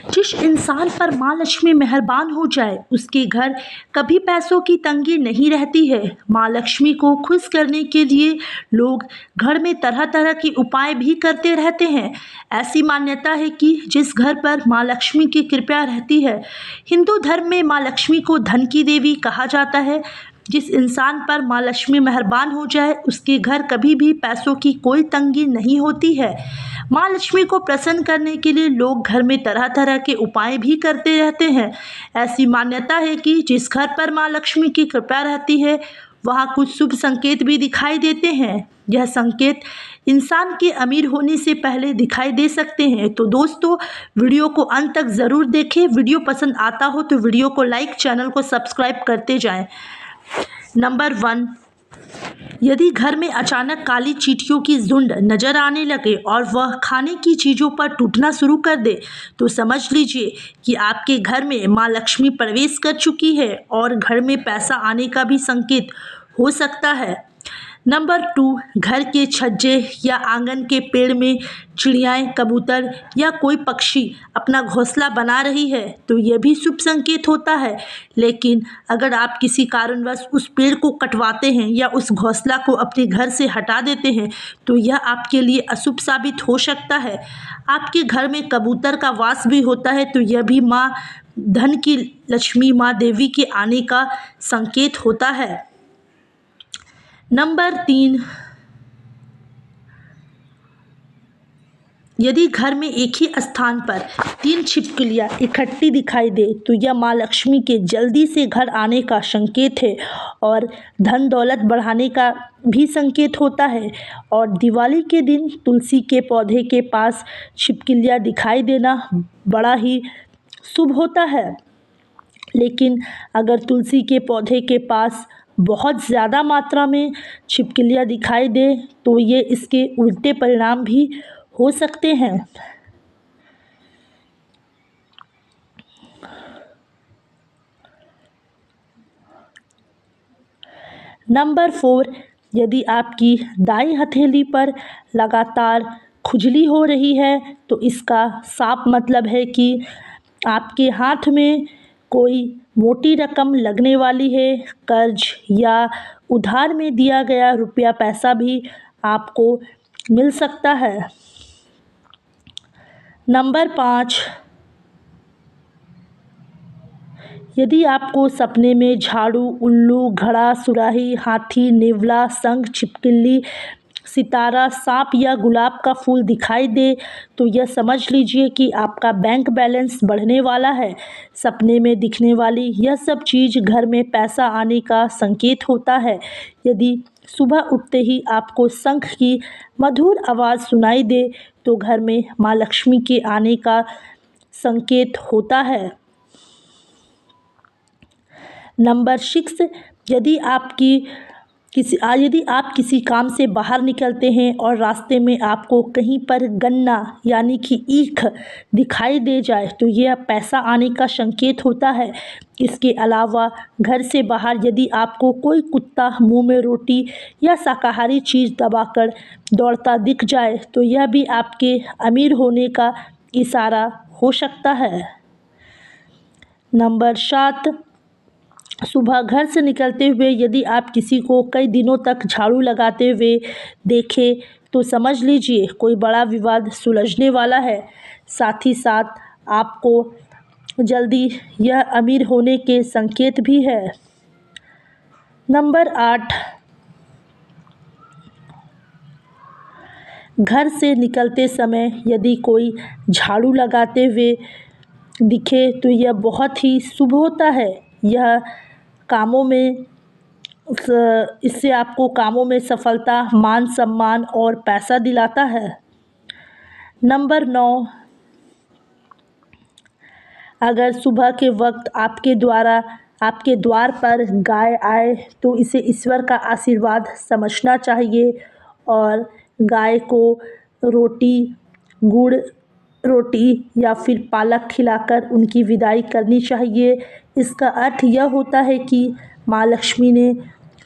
जिस इंसान पर माँ लक्ष्मी मेहरबान हो जाए उसके घर कभी पैसों की तंगी नहीं रहती है। माँ लक्ष्मी को खुश करने के लिए लोग घर में तरह तरह के उपाय भी करते रहते हैं। ऐसी मान्यता है कि जिस घर पर माँ लक्ष्मी की कृपा रहती है, हिंदू धर्म में माँ लक्ष्मी को धन की देवी कहा जाता है। जिस इंसान पर माँ लक्ष्मी मेहरबान हो जाए उसके घर कभी भी पैसों की कोई तंगी नहीं होती है। माँ लक्ष्मी को प्रसन्न करने के लिए लोग घर में तरह तरह के उपाय भी करते रहते हैं। ऐसी मान्यता है कि जिस घर पर माँ लक्ष्मी की कृपा रहती है वहाँ कुछ शुभ संकेत भी दिखाई देते हैं। यह संकेत इंसान के अमीर होने से पहले दिखाई दे सकते हैं। तो दोस्तों, वीडियो को अंत तक ज़रूर देखें। वीडियो पसंद आता हो तो वीडियो को लाइक, चैनल को सब्सक्राइब करते जाएं। नंबर 1, यदि घर में अचानक काली चींटियों की झुंड नजर आने लगे और वह खाने की चीज़ों पर टूटना शुरू कर दे तो समझ लीजिए कि आपके घर में माँ लक्ष्मी प्रवेश कर चुकी है और घर में पैसा आने का भी संकेत हो सकता है। नंबर 2, घर के छज्जे या आंगन के पेड़ में चिड़ियाएँ, कबूतर या कोई पक्षी अपना घोंसला बना रही है तो यह भी शुभ संकेत होता है। लेकिन अगर आप किसी कारणवश उस पेड़ को कटवाते हैं या उस घोंसला को अपने घर से हटा देते हैं तो यह आपके लिए अशुभ साबित हो सकता है। आपके घर में कबूतर का वास भी होता है तो यह भी माँ धन की लक्ष्मी, माँ देवी के आने का संकेत होता है। नंबर 3, यदि घर में एक ही स्थान पर 3 छिपकलियाँ इकट्ठी दिखाई दे तो यह माँ लक्ष्मी के जल्दी से घर आने का संकेत है और धन दौलत बढ़ाने का भी संकेत होता है। और दिवाली के दिन तुलसी के पौधे के पास छिपकलियाँ दिखाई देना बड़ा ही शुभ होता है। लेकिन अगर तुलसी के पौधे के पास बहुत ज़्यादा मात्रा में छिपकलियाँ दिखाई दे तो ये इसके उल्टे परिणाम भी हो सकते हैं। नंबर 4, यदि आपकी दाईं हथेली पर लगातार खुजली हो रही है तो इसका साफ मतलब है कि आपके हाथ में कोई मोटी रकम लगने वाली है। कर्ज या उधार में दिया गया रुपया पैसा भी आपको मिल सकता है। नंबर 5, यदि आपको सपने में झाड़ू, उल्लू, घड़ा, सुराही, हाथी, नेवला, शंख, छिपकली, सितारा, सांप या गुलाब का फूल दिखाई दे तो यह समझ लीजिए कि आपका बैंक बैलेंस बढ़ने वाला है। सपने में दिखने वाली यह सब चीज़ घर में पैसा आने का संकेत होता है। यदि सुबह उठते ही आपको शंख की मधुर आवाज़ सुनाई दे तो घर में माँ लक्ष्मी के आने का संकेत होता है। नंबर 6, यदि आप किसी काम से बाहर निकलते हैं और रास्ते में आपको कहीं पर गन्ना यानी कि ईख दिखाई दे जाए तो यह पैसा आने का संकेत होता है। इसके अलावा घर से बाहर यदि आपको कोई कुत्ता मुंह में रोटी या शाकाहारी चीज़ दबाकर दौड़ता दिख जाए तो यह भी आपके अमीर होने का इशारा हो सकता है। नंबर 7, सुबह घर से निकलते हुए यदि आप किसी को कई दिनों तक झाड़ू लगाते हुए देखें तो समझ लीजिए कोई बड़ा विवाद सुलझने वाला है। साथ ही साथ आपको जल्दी यह अमीर होने के संकेत भी है। नंबर 8, घर से निकलते समय यदि कोई झाड़ू लगाते हुए दिखे तो यह बहुत ही शुभ होता है। यह कामों में इससे आपको कामों में सफलता, मान सम्मान और पैसा दिलाता है। नंबर 9, अगर सुबह के वक्त आपके द्वार पर गाय आए तो इसे ईश्वर का आशीर्वाद समझना चाहिए और गाय को गुड़ रोटी या फिर पालक खिलाकर उनकी विदाई करनी चाहिए। इसका अर्थ यह होता है कि माँ लक्ष्मी ने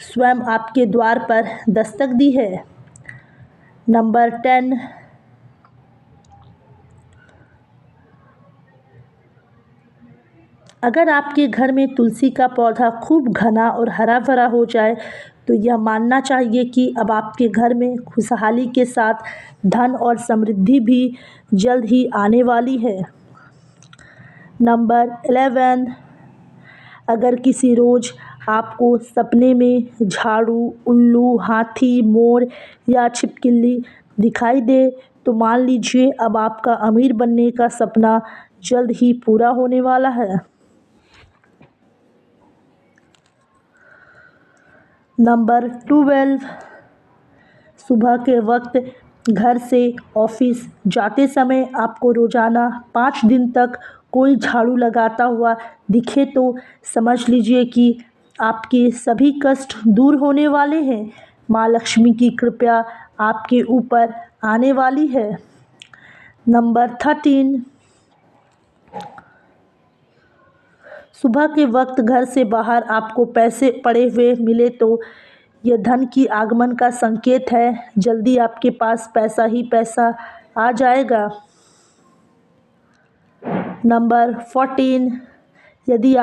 स्वयं आपके द्वार पर दस्तक दी है। नंबर 10, अगर आपके घर में तुलसी का पौधा खूब घना और हरा भरा हो जाए तो यह मानना चाहिए कि अब आपके घर में खुशहाली के साथ धन और समृद्धि भी जल्द ही आने वाली है। नंबर 11, अगर किसी रोज़ आपको सपने में झाड़ू, उल्लू, हाथी, मोर या छिपकली दिखाई दे तो मान लीजिए अब आपका अमीर बनने का सपना जल्द ही पूरा होने वाला है। नंबर 12, सुबह के वक्त घर से ऑफिस जाते समय आपको रोज़ाना 5 दिन तक कोई झाड़ू लगाता हुआ दिखे तो समझ लीजिए कि आपके सभी कष्ट दूर होने वाले हैं। माँ लक्ष्मी की कृपा आपके ऊपर आने वाली है। नंबर 13, सुबह के वक्त घर से बाहर आपको पैसे पड़े हुए मिले तो यह धन की आगमन का संकेत है। जल्दी आपके पास पैसा ही पैसा आ जाएगा। नंबर 14, यदि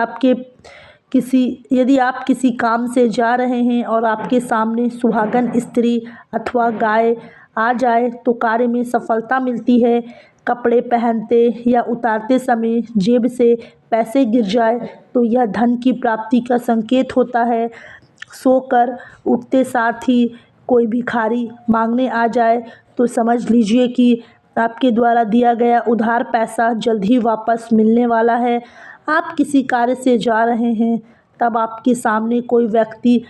आप किसी काम से जा रहे हैं और आपके सामने सुहागन स्त्री अथवा गाय आ जाए तो कार्य में सफलता मिलती है। कपड़े पहनते या उतारते समय जेब से पैसे गिर जाए तो यह धन की प्राप्ति का संकेत होता है। सोकर उठते साथ ही कोई भिखारी मांगने आ जाए तो समझ लीजिए कि आपके द्वारा दिया गया उधार पैसा जल्द ही वापस मिलने वाला है। आप किसी कार्य से जा रहे हैं तब आपके सामने कोई व्यक्ति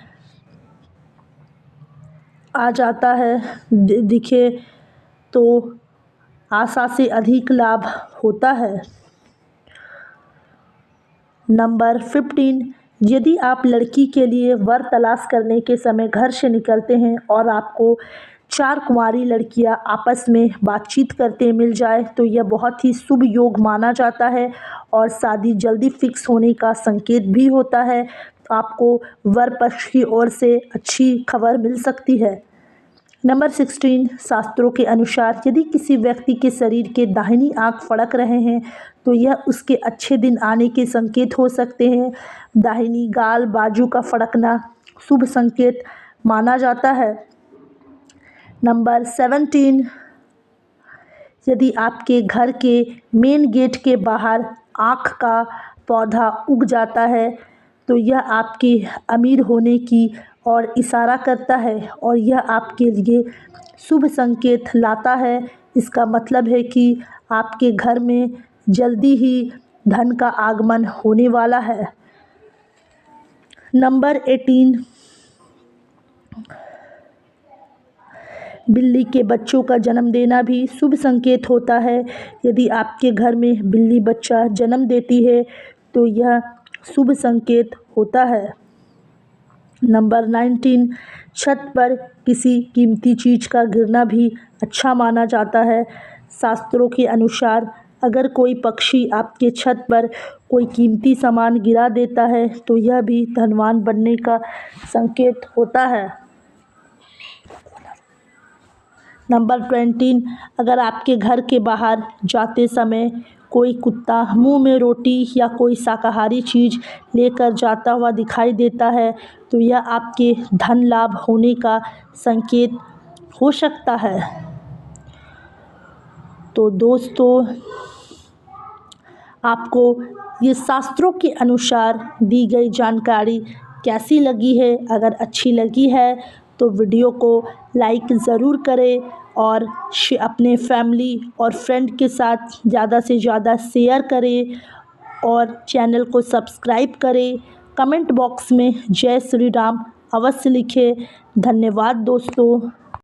आ जाता है दिखे तो आशा से अधिक लाभ होता है। नंबर 15, यदि आप लड़की के लिए वर तलाश करने के समय घर से निकलते हैं और आपको 4 कुंवारी लड़कियां आपस में बातचीत करते मिल जाए तो यह बहुत ही शुभ योग माना जाता है और शादी जल्दी फिक्स होने का संकेत भी होता है। आपको वर पक्ष की ओर से अच्छी खबर मिल सकती है। नंबर 16, शास्त्रों के अनुसार यदि किसी व्यक्ति के शरीर के दाहिनी आंख फड़क रहे हैं तो यह उसके अच्छे दिन आने के संकेत हो सकते हैं। दाहिनी गाल बाजू का फड़कना शुभ संकेत माना जाता है। नंबर 17, यदि आपके घर के मेन गेट के बाहर आँख का पौधा उग जाता है तो यह आपके अमीर होने की और इशारा करता है और यह आपके लिए शुभ संकेत लाता है। इसका मतलब है कि आपके घर में जल्दी ही धन का आगमन होने वाला है। नंबर 18, बिल्ली के बच्चों का जन्म देना भी शुभ संकेत होता है। यदि आपके घर में बिल्ली बच्चा जन्म देती है तो यह शुभ संकेत होता है। नंबर 19, छत पर किसी कीमती चीज़ का गिरना भी अच्छा माना जाता है। शास्त्रों के अनुसार अगर कोई पक्षी आपके छत पर कोई कीमती सामान गिरा देता है तो यह भी धनवान बनने का संकेत होता है। नंबर 20, अगर आपके घर के बाहर जाते समय कोई कुत्ता मुंह में रोटी या कोई शाकाहारी चीज़ लेकर जाता हुआ दिखाई देता है तो यह आपके धन लाभ होने का संकेत हो सकता है। तो दोस्तों, आपको ये शास्त्रों के अनुसार दी गई जानकारी कैसी लगी है? अगर अच्छी लगी है तो वीडियो को लाइक ज़रूर करें और अपने फैमिली और फ्रेंड के साथ ज़्यादा से ज़्यादा शेयर करें और चैनल को सब्सक्राइब करें। कमेंट बॉक्स में जय श्री राम अवश्य लिखें। धन्यवाद दोस्तों।